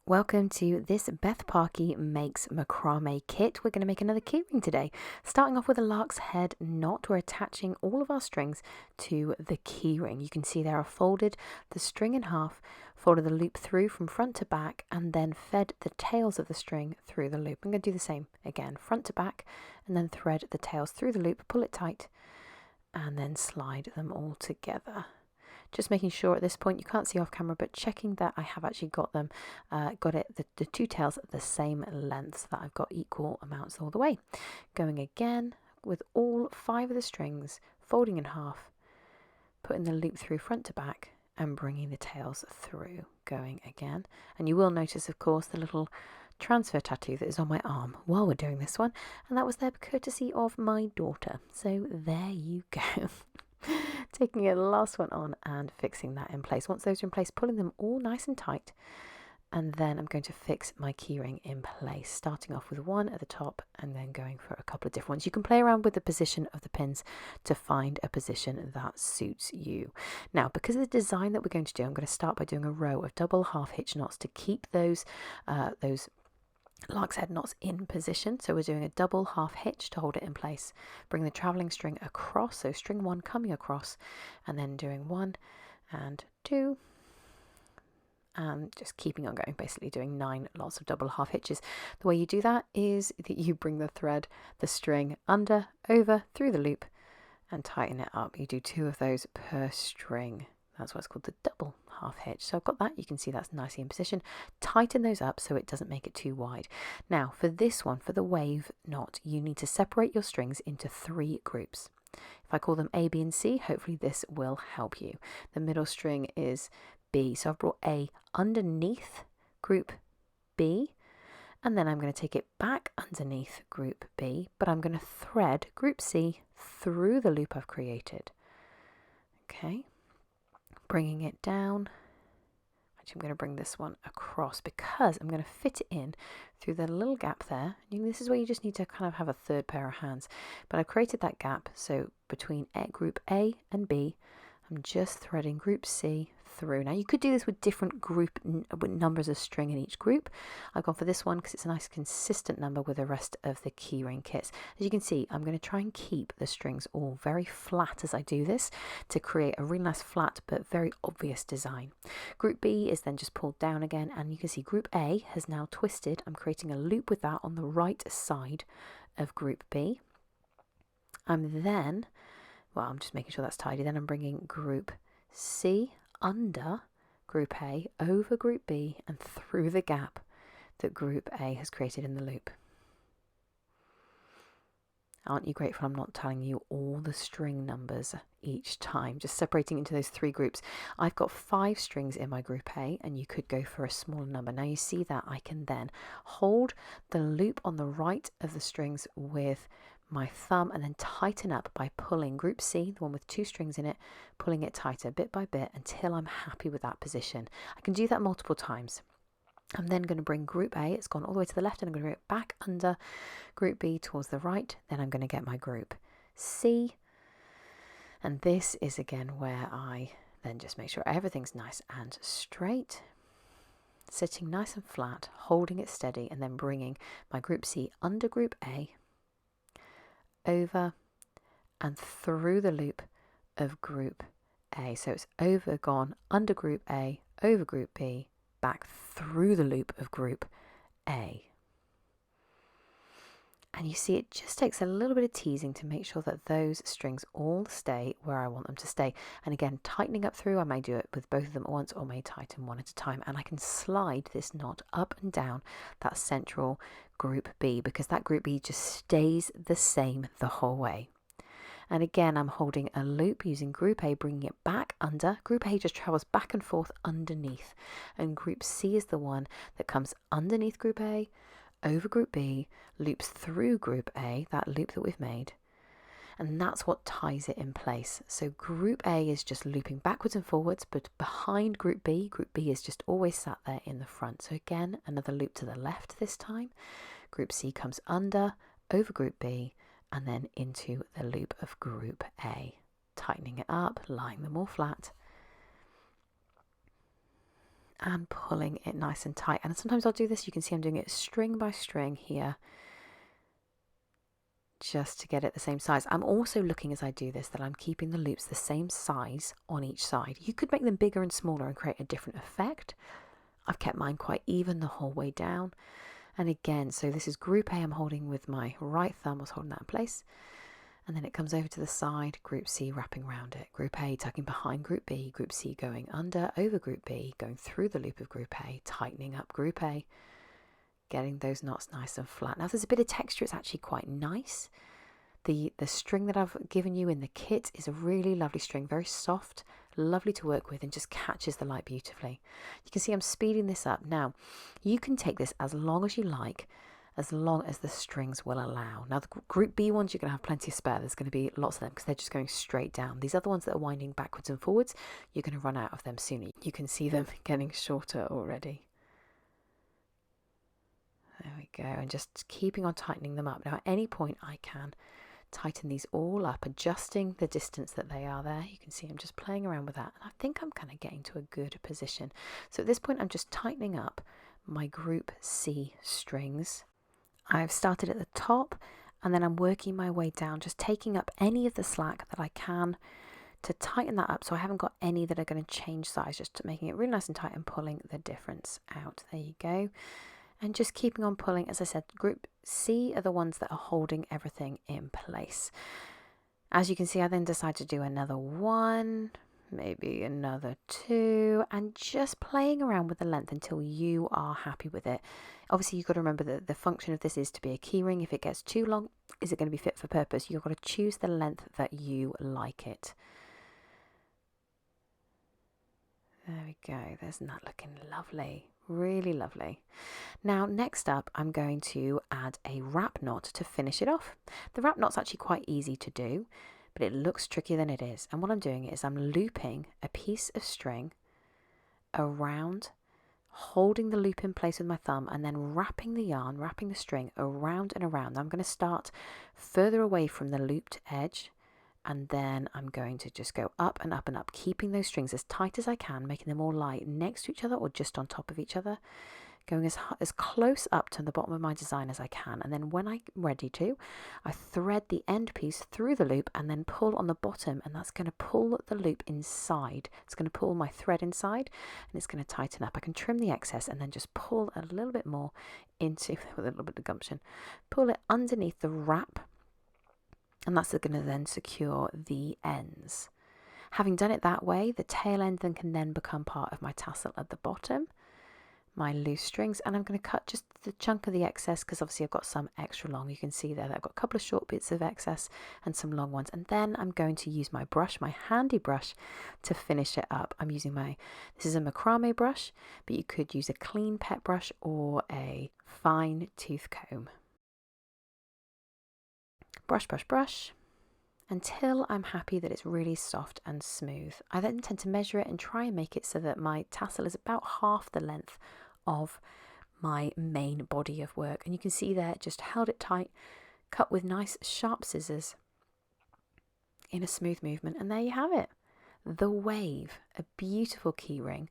Welcome to this Parky Makes Macrame kit. We're going to make another keyring today. Starting off with a lark's head knot, we're attaching all of our strings to the keyring. You can see there I've folded the string in half, folded the loop through from front to back, and then fed the tails of the string through the loop. I'm going to do the same again, front to back, and then thread the tails through the loop, pull it tight, and then slide them all together. Just making sure at this point, you can't see off camera, but checking that I have actually got them, the two tails at the same length, so that I've got equal amounts all the way. Going again with all 5 of the strings, folding in half, putting the loop through front to back, and bringing the tails through. Going again, and you will notice, of course, the little transfer tattoo that is on my arm while we're doing this one, and that was there courtesy of my daughter. So there you go. Taking a last one on and fixing that in place. Once those are in place, pulling them all nice and tight, and then I'm going to fix my keyring in place, starting off with one at the top and then going for a couple of different ones. You can play around with the position of the pins to find a position that suits you. Now, because of the design that we're going to do, I'm going to start by doing a row of double half hitch knots to keep those lark's head knots in position. So we're doing a double half hitch to hold it in place. Bring the travelling string across, so string 1 coming across, and then doing 1 and 2, and just keeping on going, basically doing 9 lots of double half hitches. The way you do that is that you bring the string under, over, through the loop, and tighten it up. You do 2 of those per string. That's what's called the double half hitch. So I've got that. You can see that's nicely in position. Tighten those up so it doesn't make it too wide. Now for this one, for the wave knot, you need to separate your strings into 3 groups. If I call them A, B and C, hopefully this will help you. The middle string is B. So I've brought A underneath group B, and then I'm going to take it back underneath group B, but I'm going to thread group C through the loop I've created. Okay. Bringing it down. Actually, I'm going to bring this one across because I'm going to fit it in through the little gap there. This is where you just need to kind of have a third pair of hands. But I've created that gap, so between group A and B, I'm just threading group C through. Now you could do this with different numbers of string in each group. I've gone for this one because it's a nice consistent number with the rest of the keyring kits. As you can see, I'm going to try and keep the strings all very flat as I do this to create a really nice flat but very obvious design. Group B is then just pulled down again, and you can see group A has now twisted. I'm creating a loop with that on the right side of group B. I'm just making sure that's tidy. Then I'm bringing group C under group A, over group B, and through the gap that group A has created in the loop. Aren't you grateful I'm not telling you all the string numbers each time, just separating into those 3 groups. I've got 5 strings in my group A, and you could go for a smaller number. Now you see that I can then hold the loop on the right of the strings with my thumb and then tighten up by pulling group C, the one with 2 strings in it, pulling it tighter bit by bit until I'm happy with that position. I can do that multiple times. I'm then going to bring group A, it's gone all the way to the left, and I'm going to bring it back under group B towards the right. Then I'm going to get my group C, and this is again where I then just make sure everything's nice and straight, sitting nice and flat, holding it steady, and then bringing my group C under group A, over and through the loop of group A. So it's over, gone, under group A, over group B, back through the loop of group A. And you see it just takes a little bit of teasing to make sure that those strings all stay where I want them to stay. And again, tightening up through, I may do it with both of them at once or may tighten one at a time. And I can slide this knot up and down that central group B, because that group B just stays the same the whole way. And again, I'm holding a loop using group A, bringing it back under. Group A just travels back and forth underneath, and group C is the one that comes underneath group A, over group B, loops through group A, that loop that we've made, and that's what ties it in place. So group A is just looping backwards and forwards, but behind group B is just always sat there in the front. So again, another loop to the left this time. Group C comes under, over group B, and then into the loop of group A. Tightening it up, lying them all flat. and pulling it nice and tight. And sometimes I'll do this, you can see I'm doing it string by string here, just to get it the same size. I'm also looking as I do this that I'm keeping the loops the same size on each side. You could make them bigger and smaller and create a different effect. I've kept mine quite even the whole way down. And again, so this is group A, I'm holding with my right thumb, I was holding that in place. And then it comes over to the side, group C wrapping around it. Group A tucking behind group B, group C going under, over group B, going through the loop of group A, tightening up group A, getting those knots nice and flat. Now there's a bit of texture, it's actually quite nice. The string that I've given you in the kit is a really lovely string, very soft, lovely to work with, and just catches the light beautifully. You can see I'm speeding this up. Now, you can take this as long as you like, as long as the strings will allow. Now, the group B ones, you're going to have plenty of spare. There's going to be lots of them because they're just going straight down. These other ones that are winding backwards and forwards, you're going to run out of them sooner. You can see them getting shorter already. There we go, and just keeping on tightening them up. Now, at any point I can tighten these all up, adjusting the distance that they are there. You can see I'm just playing around with that, and I think I'm kind of getting to a good position. So at this point I'm just tightening up my group C strings. I've started at the top and then I'm working my way down, just taking up any of the slack that I can to tighten that up, so I haven't got any that are going to change size, just making it really nice and tight and pulling the difference out. There you go. And just keeping on pulling. As I said, group C are the ones that are holding everything in place. As you can see, I then decide to do another one, maybe another two, and just playing around with the length until you are happy with it. Obviously, you've got to remember that the function of this is to be a keyring. If it gets too long, is it going to be fit for purpose? You've got to choose the length that you like it. There we go. There's that looking lovely. Really lovely. Now next up I'm going to add a wrap knot to finish it off. The wrap knot's actually quite easy to do, but it looks trickier than it is. And what I'm doing is I'm looping a piece of string around, holding the loop in place with my thumb, and then wrapping the yarn, wrapping the string around and around. I'm going to start further away from the looped edge, and then I'm going to just go up and up and up, keeping those strings as tight as I can, making them all lie next to each other or just on top of each other, going as close up to the bottom of my design as I can. And then when I'm ready to, I thread the end piece through the loop and then pull on the bottom, and that's going to pull the loop inside. It's going to pull my thread inside and it's going to tighten up. I can trim the excess and then just pull a little bit more into, with a little bit of gumption, pull it underneath the wrap. And that's going to then secure the ends. Having done it that way, the tail end then can then become part of my tassel at the bottom, my loose strings, and I'm going to cut just the chunk of the excess because obviously I've got some extra long. You can see there that I've got a couple of short bits of excess and some long ones. And then I'm going to use my brush, my handy brush, to finish it up. I'm using this is a macrame brush, but you could use a clean pet brush or a fine tooth comb. Brush, brush, brush, until I'm happy that it's really soft and smooth. I then tend to measure it and try and make it so that my tassel is about half the length of my main body of work. And you can see there, just held it tight, cut with nice sharp scissors in a smooth movement. And there you have it. The Wave, a beautiful keyring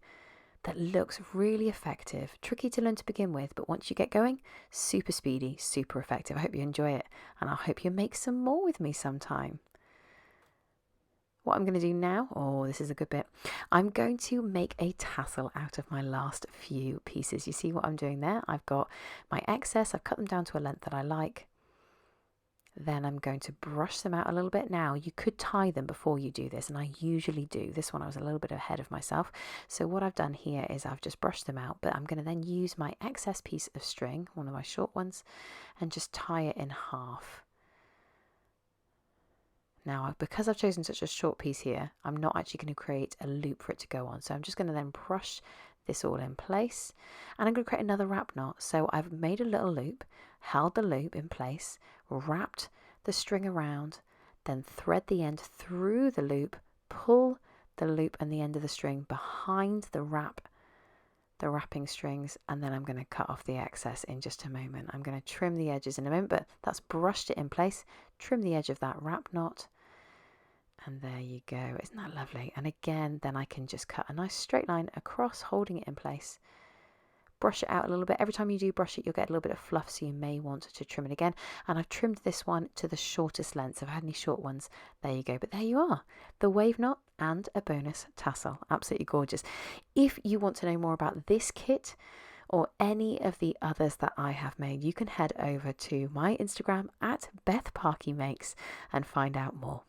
that looks really effective, tricky to learn to begin with, but once you get going, super speedy, super effective. I hope you enjoy it, and I hope you make some more with me sometime. What I'm going to do now, oh, this is a good bit, I'm going to make a tassel out of my last few pieces. You see what I'm doing there? I've got my excess, I've cut them down to a length that I like. Then I'm going to brush them out a little bit. Now, you could tie them before you do this, and I usually do. This one I was a little bit ahead of myself. So what I've done here is I've just brushed them out, but I'm going to then use my excess piece of string, one of my short ones, and just tie it in half. Now, because I've chosen such a short piece here, I'm not actually going to create a loop for it to go on. So I'm just going to then brush this all in place, and I'm going to create another wrap knot. So I've made a little loop, held the loop in place, wrapped the string around, then thread the end through the loop, pull the loop and the end of the string behind the wrapping strings, and then I'm going to cut off the excess in just a moment. I'm going to trim the edges in a moment, but that's brushed it in place, trim the edge of that wrap knot, And there you go. Isn't that lovely? And again, then I can just cut a nice straight line across, holding it in place. Brush it out a little bit. Every time you do brush it, you'll get a little bit of fluff, so you may want to trim it again. And I've trimmed this one to the shortest length. So if I had any short ones, there you go. But there you are, the wave knot and a bonus tassel. Absolutely gorgeous. If you want to know more about this kit or any of the others that I have made, you can head over to my Instagram at BethParkyMakes and find out more.